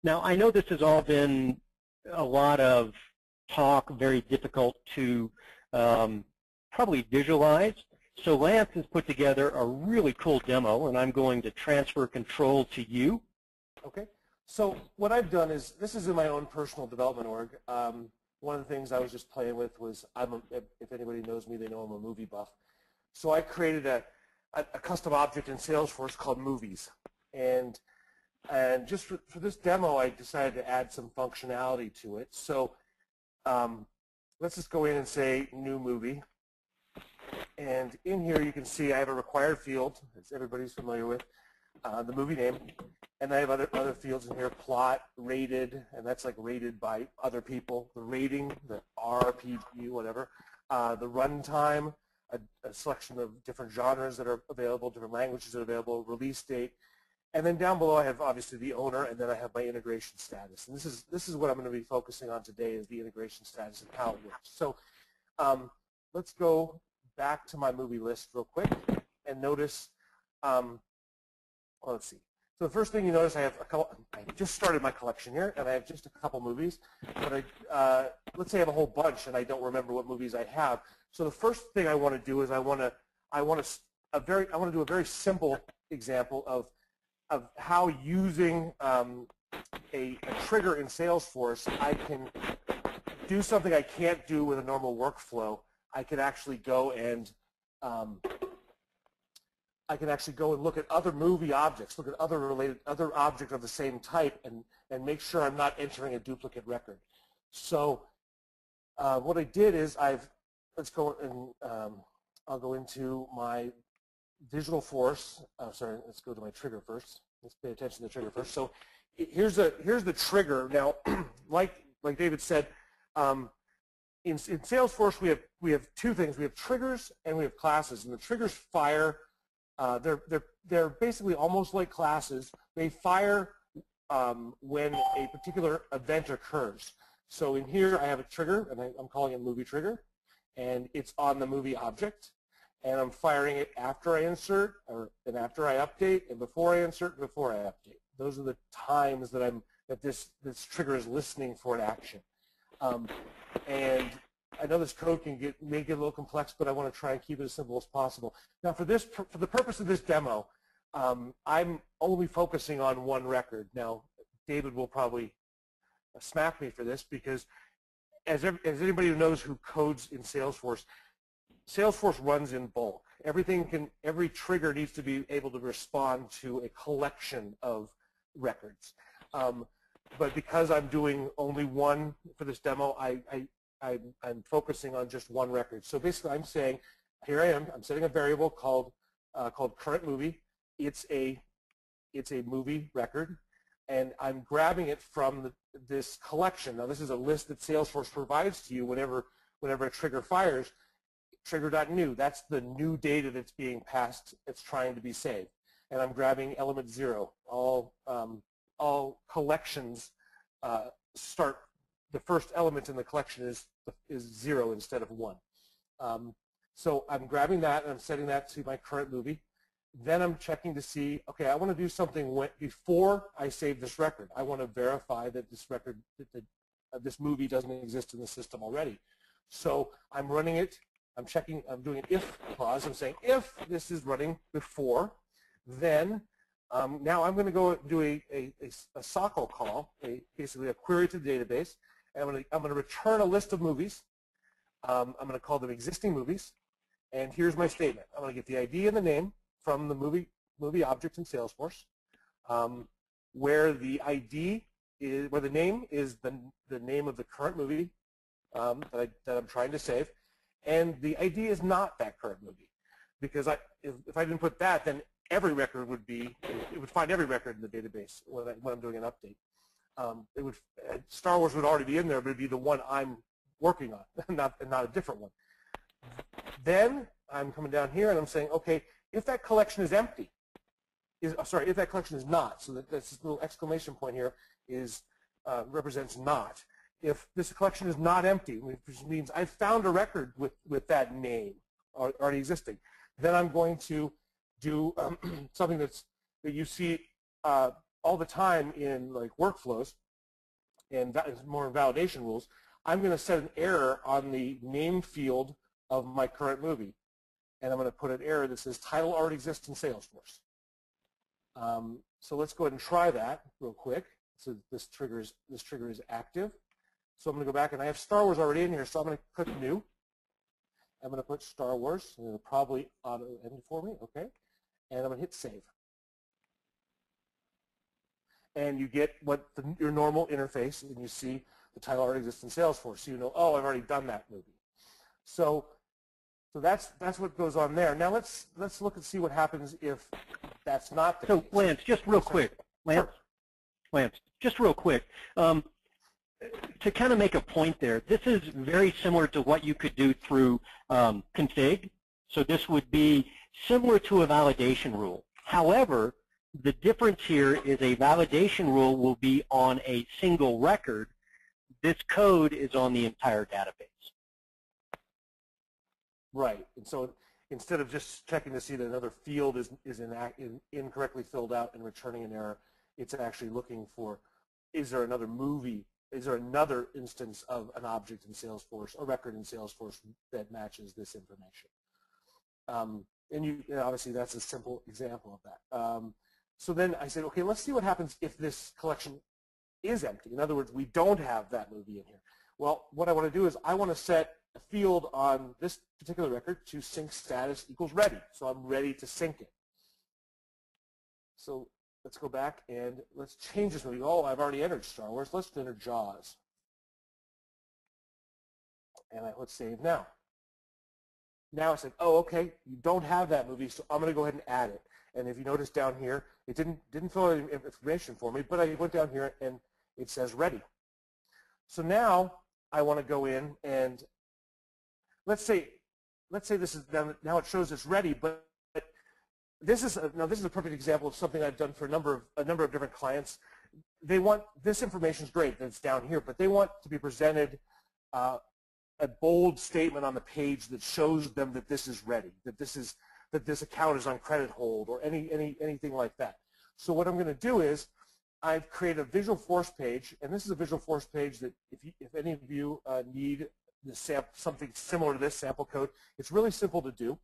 Now, I know this has all been a lot of talk, very difficult to probably visualize. So Lance has put together a really cool demo, and I'm going to transfer control to you. Okay. So what I've done is, this is in my own personal development org. One of the things I was just playing with was, if anybody knows me, they know I'm a movie buff. So I created a custom object in Salesforce called Movies. And just for this demo, I decided to add some functionality to it. So let's just go in and say New Movie. And in here you can see I have a required field, as everybody's familiar with, the movie name. And I have other fields in here, plot, rated, and that's like rated by other people, the rating, the RPG, whatever, the runtime, a selection of different genres that are available, different languages that are available, release date. And then down below I have obviously the owner, and then I have my integration status. And this is what I'm going to be focusing on today, is the integration status and how it works. So let's go back to my movie list real quick and notice, well, let's see. So the first thing you notice, I just started my collection here, and I have just a couple movies. But let's say I have a whole bunch, and I don't remember what movies I have. So the first thing I want to do is I want to do a very simple example of how using a trigger in Salesforce, I can do something I can't do with a normal workflow. I can actually go and look at other movie objects, look at other objects of the same type, and make sure I'm not entering a duplicate record. So what I did is let's go and I'll go into my Visualforce. Sorry, let's go to my trigger first. Let's pay attention to the trigger first. So here's the trigger. Now, like David said, in Salesforce we have two things. We have triggers and we have classes. And the triggers fire. They're basically almost like classes. They fire when a particular event occurs. So in here I have a trigger, and I'm calling it movie trigger, and it's on the movie object. And I'm firing it after I insert, and after I update, and before I insert, and before I update. Those are the times that this trigger is listening for an action. And I know this code may get a little complex, but I want to try and keep it as simple as possible. Now, for the purpose of this demo, I'm only focusing on one record. Now, David will probably smack me for this, because as anybody who knows who codes in Salesforce, Salesforce runs in bulk. Every trigger needs to be able to respond to a collection of records. But because I'm doing only one for this demo, I'm focusing on just one record. So basically I'm saying, here I am, I'm setting a variable called current movie. It's a movie record, and I'm grabbing it from this collection. Now this is a list that Salesforce provides to you whenever a trigger fires. Trigger.new, that's the new data that's being passed, it's trying to be saved. And I'm grabbing element 0. All collections start, the first element in the collection is 0 instead of 1. So I'm grabbing that and I'm setting that to my current movie. Then I'm checking to see, okay, I want to do something before I save this record. I want to verify that this record, this movie doesn't exist in the system already. So I'm running it. I'm checking, I'm doing an if clause. I'm saying if this is running before, then now I'm going to go do a SOCL call, basically a query to the database, and I'm going to return a list of movies. I'm going to call them existing movies, and here's my statement. I'm going to get the ID and the name from the movie object in Salesforce, where the ID is, where the name is the name of the current movie that I'm trying to save. And the ID is not that current movie, because if I didn't put that, then every record would find every record in the database when I'm doing an update. Star Wars would already be in there, but it'd be the one I'm working on, not a different one. Then I'm coming down here and I'm saying, okay, if that collection is empty, if that collection is not, so this little exclamation point here represents not. If this collection is not empty, which means I've found a record with that name already existing, then I'm going to do something that you see all the time in like workflows and more validation rules, I'm going to set an error on the name field of my current movie. And I'm going to put an error that says title already exists in Salesforce. So let's go ahead and try that real quick. So this trigger is active. So I'm going to go back, and I have Star Wars already in here, so I'm going to click New. I'm going to put Star Wars, and it'll probably auto-end for me, okay? And I'm going to hit Save. And you get your normal interface, and you see the title already exists in Salesforce. So you know, oh, I've already done that movie. So that's what goes on there. Now let's look and see what happens if that's not the case. So Lance, just real quick, Lance, just real quick, to kind of make a point there, this is very similar to what you could do through config. So this would be similar to a validation rule. However, the difference here is a validation rule will be on a single record. This code is on the entire database. Right, and so instead of just checking to see that another field is incorrectly filled out and returning an error, it's actually looking for, is there another movie, is there another instance of an object in Salesforce, a record in Salesforce that matches this information. And obviously that's a simple example of that. So then I said, okay, let's see what happens if this collection is empty. In other words, we don't have that movie in here. Well, what I want to do is I want to set a field on this particular record to sync status equals ready. So I'm ready to sync it. So let's go back and let's change this movie. Oh, I've already entered Star Wars. Let's enter Jaws. And let's save now. Now I said, oh, okay, you don't have that movie, so I'm going to go ahead and add it. And if you notice down here, it didn't fill out any information for me, but I went down here and it says ready. So now I want to go in and let's say this is now it shows it's ready, but this is a perfect example of something I've done for a number of different clients. They want this information is great that's down here, but they want to be presented a bold statement on the page that shows them that this is ready, that this account is on credit hold, or anything like that. So what I'm going to do is I've created a Visualforce page, and this is a Visualforce page that if any of you need something similar to this sample code, it's really simple to do.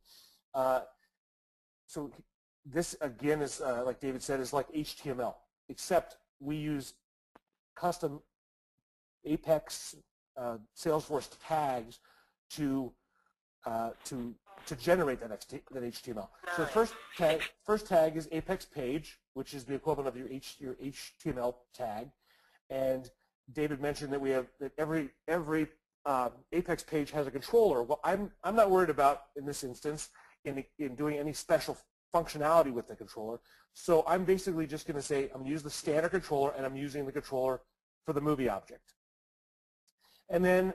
So this again is like David said, is like HTML, except we use custom Apex Salesforce tags to generate that HTML. So the first tag is Apex page, which is the equivalent of your HTML tag. And David mentioned that we have that every Apex page has a controller. Well, I'm not worried about in this instance in doing any special functionality with the controller. So I'm basically just going to say I'm going to use the standard controller, and I'm using the controller for the movie object. And then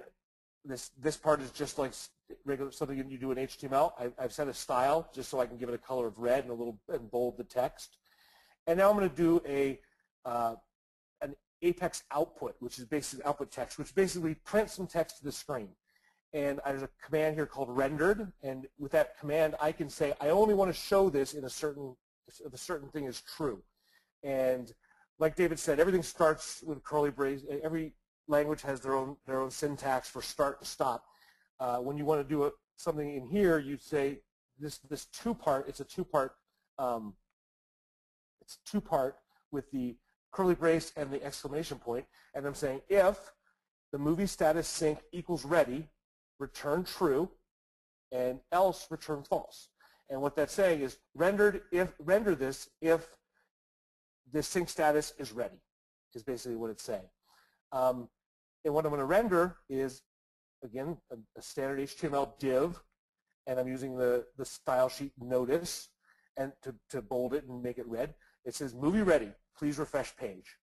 this part is just like regular something you do in HTML. I've set a style just so I can give it a color of red and bold the text. And now I'm going to do an Apex output, which is basically output text, which basically prints some text to the screen. And there's a command here called rendered, and with that command I can say I only want to show this in if a certain thing is true. And like David said, everything starts with curly brace. Every language has their own syntax for start and stop. When you want to do something in here, you say this two-part. It's a two-part. It's two-part with the curly brace and the exclamation point. And I'm saying if the movie status sync equals ready, return true, and else return false. And what that's saying is render this if the sync status is ready, is basically what it's saying. And what I'm going to render is, again, a standard HTML div, and I'm using the style sheet notice and to bold it and make it red. It says movie ready, please refresh page.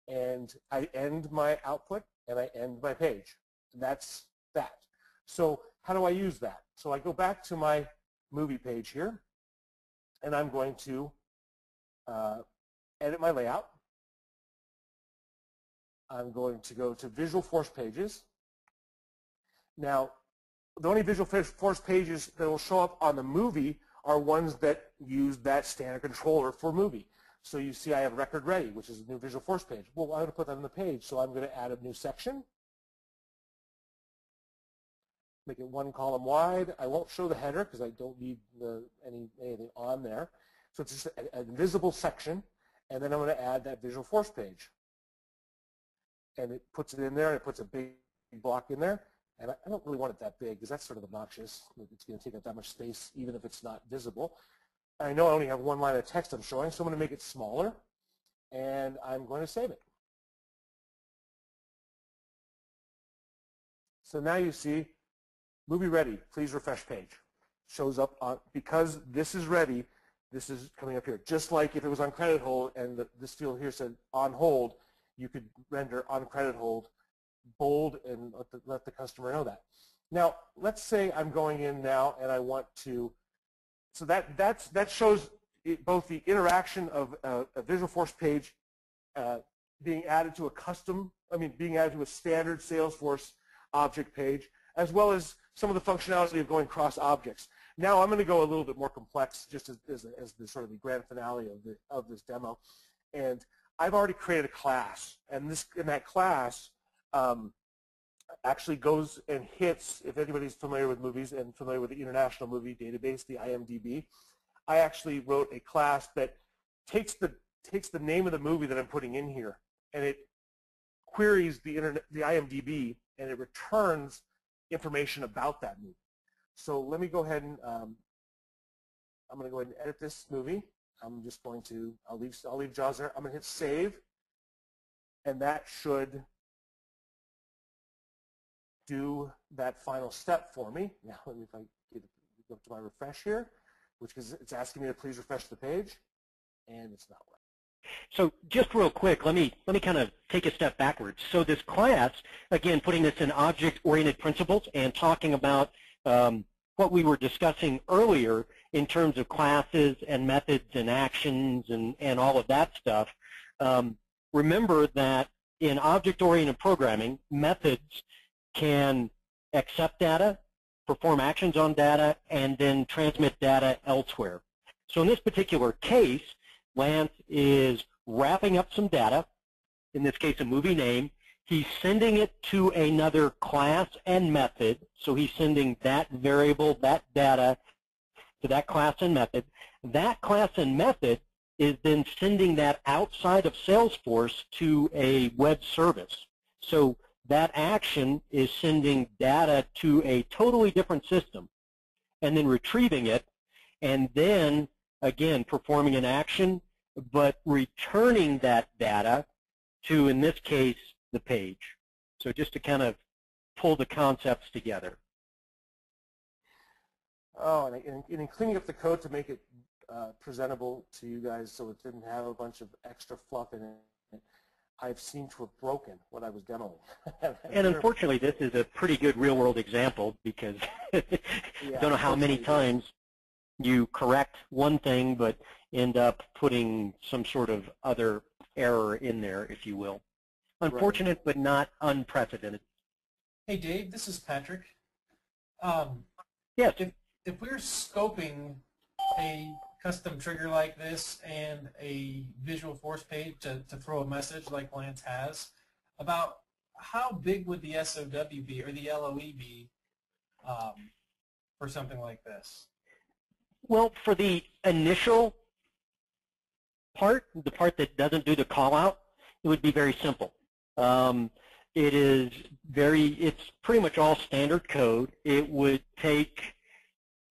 And I end my output and I end my page. That's that. So how do I use that? So I go back to my movie page here, and I'm going to edit my layout. I'm going to go to Visualforce pages. Now, the only Visualforce pages that will show up on the movie are ones that use that standard controller for movie. So you see I have record ready, which is a new Visualforce page. Well, I'm going to put that on the page, so I'm going to add a new section. Make it one column wide. I won't show the header because I don't need anything on there. So it's just an invisible section, and then I'm going to add that Visualforce page. And it puts it in there, and it puts a big block in there. And I don't really want it that big because that's sort of obnoxious. It's going to take up that much space even if it's not visible. I know I only have one line of text I'm showing, so I'm going to make it smaller, and I'm going to save it. So now you see, movie ready, please refresh page. Shows up on, because this is ready, this is coming up here. Just like if it was on credit hold and this field here said on hold, you could render on credit hold bold and let the customer know that. Now, let's say I'm going in now and I want to, so that shows both the interaction of a Visualforce page being added to being added to a standard Salesforce object page, as well as some of the functionality of going cross objects. Now I'm going to go a little bit more complex, just as the sort of the grand finale of this demo. And I've already created a class, and that class actually goes and hits, if anybody's familiar with movies and familiar with the International Movie Database, the IMDb, I actually wrote a class that takes the name of the movie that I'm putting in here, and it queries the IMDb, and it returns information about that movie. So let me go ahead and I'm going to go ahead and edit this movie. I'm just going to, I'll leave JAWS there. I'm going to hit save, and that should do that final step for me. Now, let me, if I go to my refresh here, which is, it's asking me to please refresh the page, and it's not working. So just real quick, let me kind of take a step backwards. So this class, again, putting this in object-oriented principles and talking about what we were discussing earlier in terms of classes and methods and actions and all of that stuff. Remember that in object-oriented programming, methods can accept data, perform actions on data, and then transmit data elsewhere. So in this particular case, Lance is wrapping up some data, in this case a movie name. He's sending it to another class and method, so he's sending that variable, that data, to that class and method. That class and method is then sending that outside of Salesforce to a web service. So that action is sending data to a totally different system and then retrieving it, and then again performing an action but returning that data to, in this case, the page. So just to kind of pull the concepts together. Oh, and in cleaning up the code to make it presentable to you guys so it didn't have a bunch of extra fluff in it, I've seemed to have broken what I was demoing. And unfortunately, this is a pretty good real-world example because I don't know how many times you correct one thing but end up putting some sort of other error in there, if you will. Unfortunate, right, but not unprecedented. Hey, Dave, this is Patrick. Yes. If we're scoping a custom trigger like this and a Visualforce page to throw a message like Lance has, about how big would the SOW be or the LOE be for something like this? Well, for the initial part, the part that doesn't do the call out, it would be very simple. It's pretty much all standard code. It would take,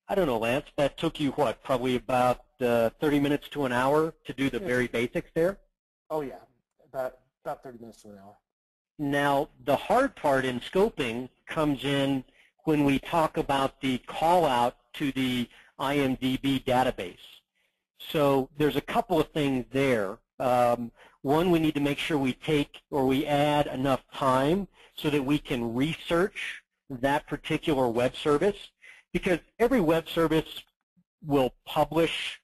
I don't know, Lance, that took you what, probably about 30 minutes to an hour to do the very basics there? Oh yeah, about 30 minutes to an hour. Now, the hard part in scoping comes in when we talk about the call out to the IMDb database. So there's a couple of things there. One, we need to make sure we take or we add enough time so that we can research that particular web service, because every web service will publish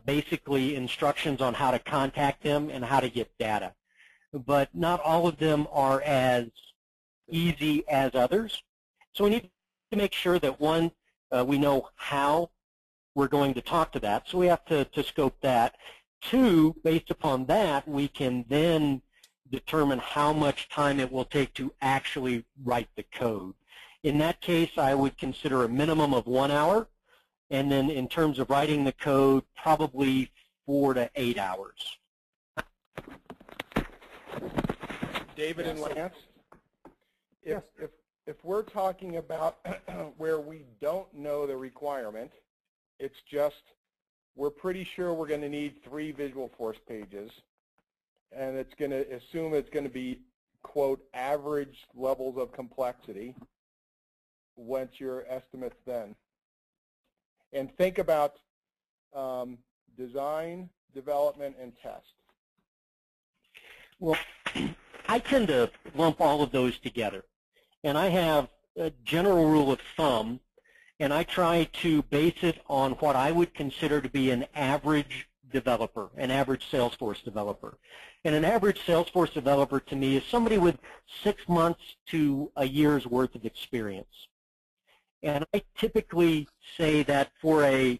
basically instructions on how to contact them and how to get data. But not all of them are as easy as others. So we need to make sure that, one, we know how we're going to talk to that, so we have to scope that. Two, based upon that, we can then determine how much time it will take to actually write the code. In that case, I would consider a minimum of 1 hour, and then in terms of writing the code, probably 4 to 8 hours. David and Lance, Yes. if we're talking about where we don't know the requirement, it's just we're pretty sure we're going to need 3 Visualforce pages, and it's going to assume it's going to be, quote, average levels of complexity. What's your estimates then? And think about design, development, and test. Well, I tend to lump all of those together. And I have a general rule of thumb, and I try to base it on what I would consider to be an average developer, an average Salesforce developer. And an average Salesforce developer to me is somebody with 6 months to a year's worth of experience. And I typically say that for a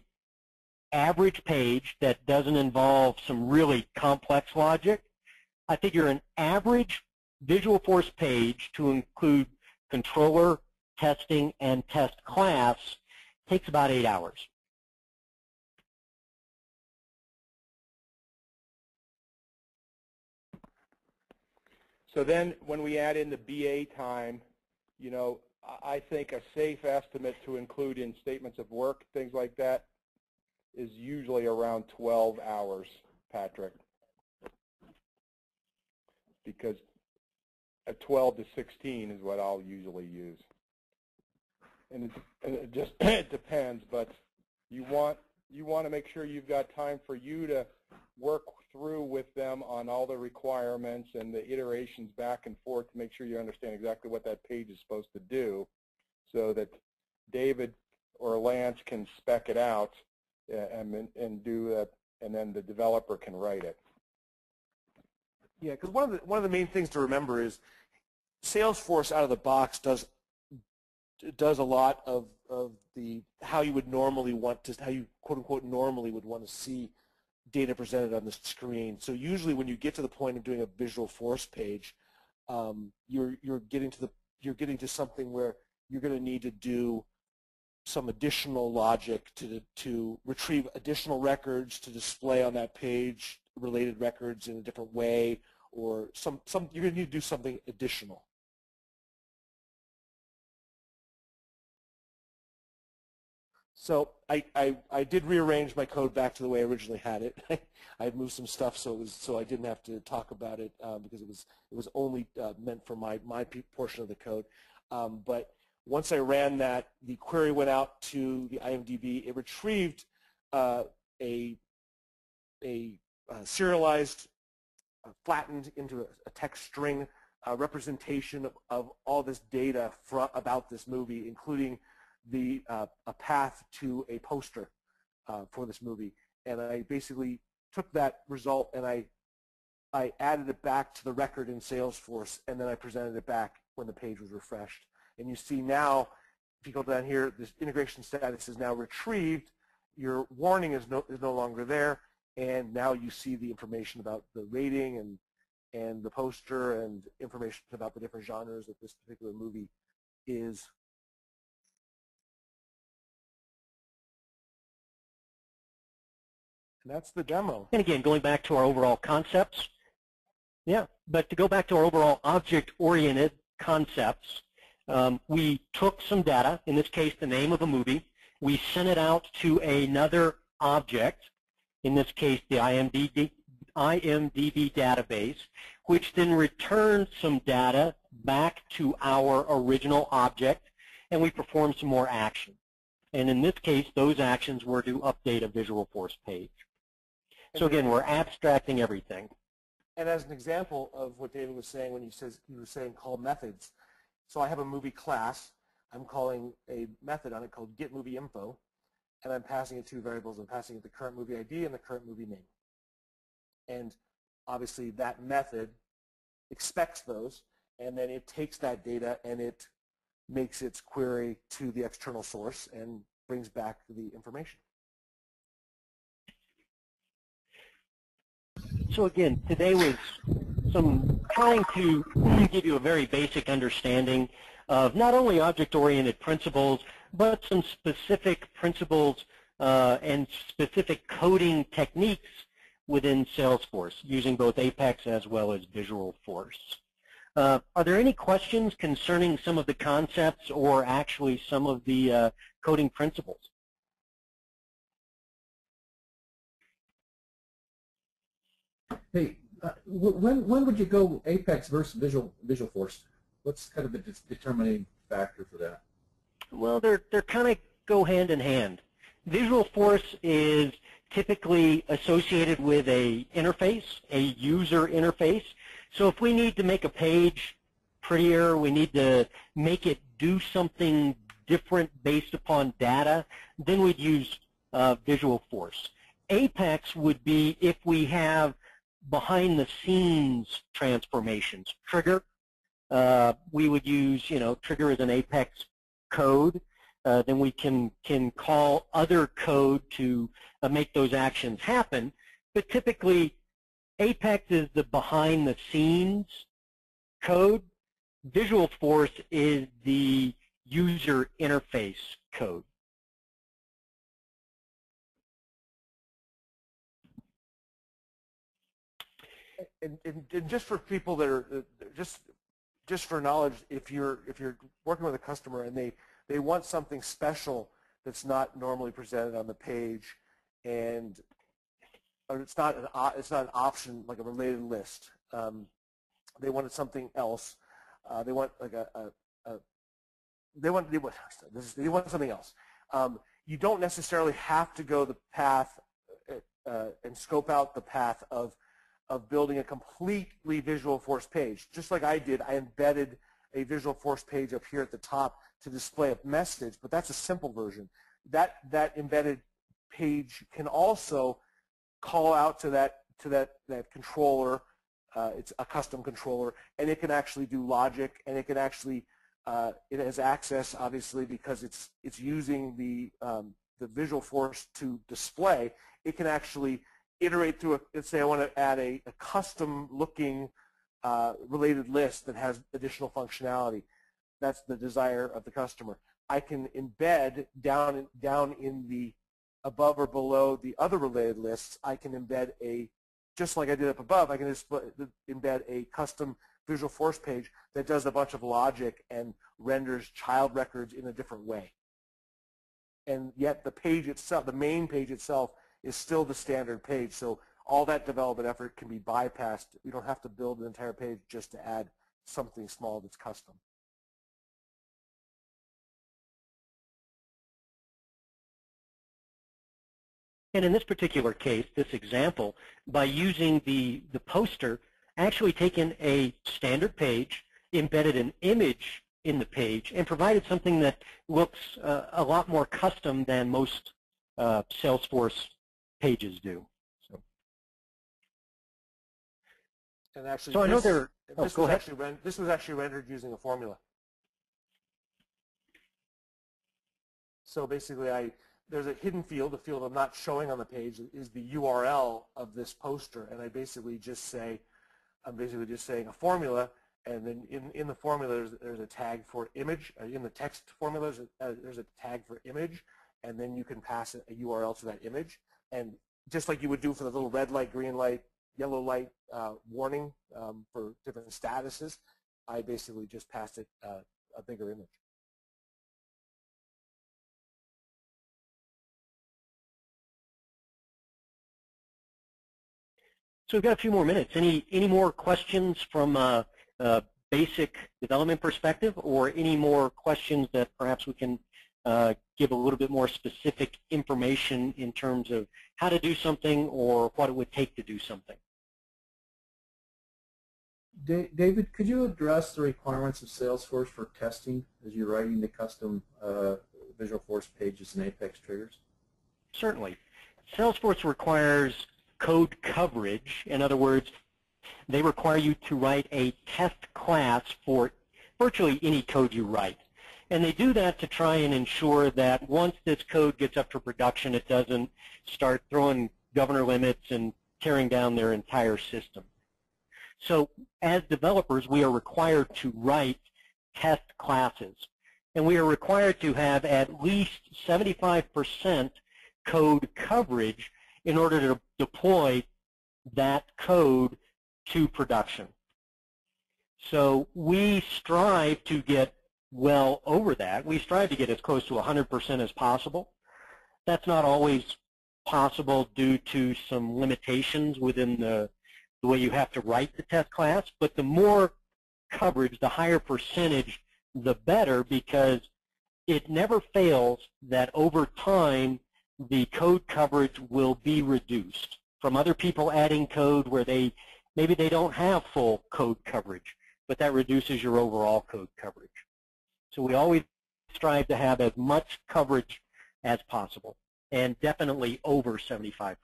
average page that doesn't involve some really complex logic, I figure an average Visualforce page to include controller, testing, and test class takes about 8 hours. So then when we add in the BA time, you know, I think a safe estimate to include in statements of work, things like that, is usually around 12 hours, Patrick. Because a 12 to 16 is what I'll usually use. And it just it depends, but you want to make sure you've got time for you to work through with them on all the requirements and the iterations back and forth to make sure you understand exactly what that page is supposed to do, so that David or Lance can spec it out and do that, and then the developer can write it. Yeah, because one of the main things to remember is Salesforce out of the box does a lot of the how you would normally want to, how you quote unquote normally would want to see data presented on the screen. So usually when you get to the point of doing a Visualforce page, you're getting to something where you're going to need to do some additional logic to retrieve additional records to display on that page, related records in a different way, or you're going to need to do something additional. So I did rearrange my code back to the way I originally had it. I had moved some stuff so I didn't have to talk about it because it was only meant for my portion of the code. But once I ran that, the query went out to the IMDb. It retrieved a serialized, flattened into a text string representation of all this data about this movie, including a path to a poster for this movie. And I basically took that result and I added it back to the record in Salesforce, and then I presented it back when the page was refreshed. And you see now, if you go down here, this integration status is now retrieved. Your warning is no longer there, and now you see the information about the rating and the poster and information about the different genres that this particular movie is. And that's the demo. And again, going back to our overall concepts, but to go back to our overall object-oriented concepts, we took some data, in this case the name of a movie, we sent it out to another object, in this case the IMDb database, which then returned some data back to our original object, and we performed some more action. And in this case, those actions were to update a Visualforce page. So again, we're abstracting everything. And as an example of what David was saying when he was saying call methods, so I have a movie class. I'm calling a method on it called getMovieInfo, and I'm passing it two variables. I'm passing it the current movie ID and the current movie name. And obviously that method expects those, and then it takes that data and it makes its query to the external source and brings back the information. So again, today was trying to give you a very basic understanding of not only object-oriented principles, but some specific principles and specific coding techniques within Salesforce, using both Apex as well as Visualforce. Are there any questions concerning some of the concepts or actually some of the coding principles? Hey, when would you go Apex versus Visualforce? What's kind of the determining factor for that? Well, they're kind of go hand in hand. Visualforce is typically associated with a interface, a user interface. So if we need to make a page prettier, we need to make it do something different based upon data, then we'd use Visualforce. Apex would be if we have behind-the-scenes transformations. Trigger, we would use, trigger as an Apex code. Then we can call other code to make those actions happen. But typically, Apex is the behind-the-scenes code. Visualforce is the user interface code. And just for people that are just for knowledge, if you're working with a customer and they want something special that's not normally presented on the page, and or it's not an option like a related list. They wanted something else. They want like they want something else. You don't necessarily have to go the path and scope out the path of building a completely Visualforce page. Just like I did, I embedded a Visualforce page up here at the top to display a message, but that's a simple version. That embedded page can also call out to that controller. It's a custom controller, and it can actually do logic, and it can actually it has access, obviously, because it's using the Visualforce to display. It can actually iterate through let's say I want to add a custom-looking related list that has additional functionality. That's the desire of the customer. I can embed down in the above or below the other related lists. I can embed just like I did up above, I can embed a custom Visualforce page that does a bunch of logic and renders child records in a different way. And yet the page itself, the main page itself, is still the standard page. So all that development effort can be bypassed. We don't have to build an entire page just to add something small that's custom. And in this particular case, this example, by using the poster, actually taken a standard page, embedded an image in the page, and provided something that looks a lot more custom than most Salesforce pages do. So, and actually, so I know there. This was actually rendered using a formula. So basically, there's a hidden field, a field I'm not showing on the page, is the URL of this poster, and I basically just say, I'm basically just saying a formula, and then in the formula there's a tag for image. In the text formula there's a tag for image, and then you can pass a URL to that image. And just like you would do for the little red light, green light, yellow light warning for different statuses, I basically just passed it a bigger image. So we've got a few more minutes. Any more questions from a basic development perspective, or any more questions that perhaps we can give a little bit more specific information in terms of how to do something or what it would take to do something? David, could you address the requirements of Salesforce for testing as you're writing the custom Visualforce pages and Apex triggers? Certainly. Salesforce requires code coverage. In other words, they require you to write a test class for virtually any code you write. And they do that to try and ensure that once this code gets up for production, it doesn't start throwing governor limits and tearing down their entire system. So as developers, we are required to write test classes, and we are required to have at least 75% code coverage in order to deploy that code to production. So we strive to get well over that. We strive to get as close to 100% as possible. That's not always possible due to some limitations within the way you have to write the test class, but the more coverage, the higher percentage, the better, because it never fails that over time the code coverage will be reduced from other people adding code where maybe they don't have full code coverage, but that reduces your overall code coverage. So we always strive to have as much coverage as possible, and definitely over 75%.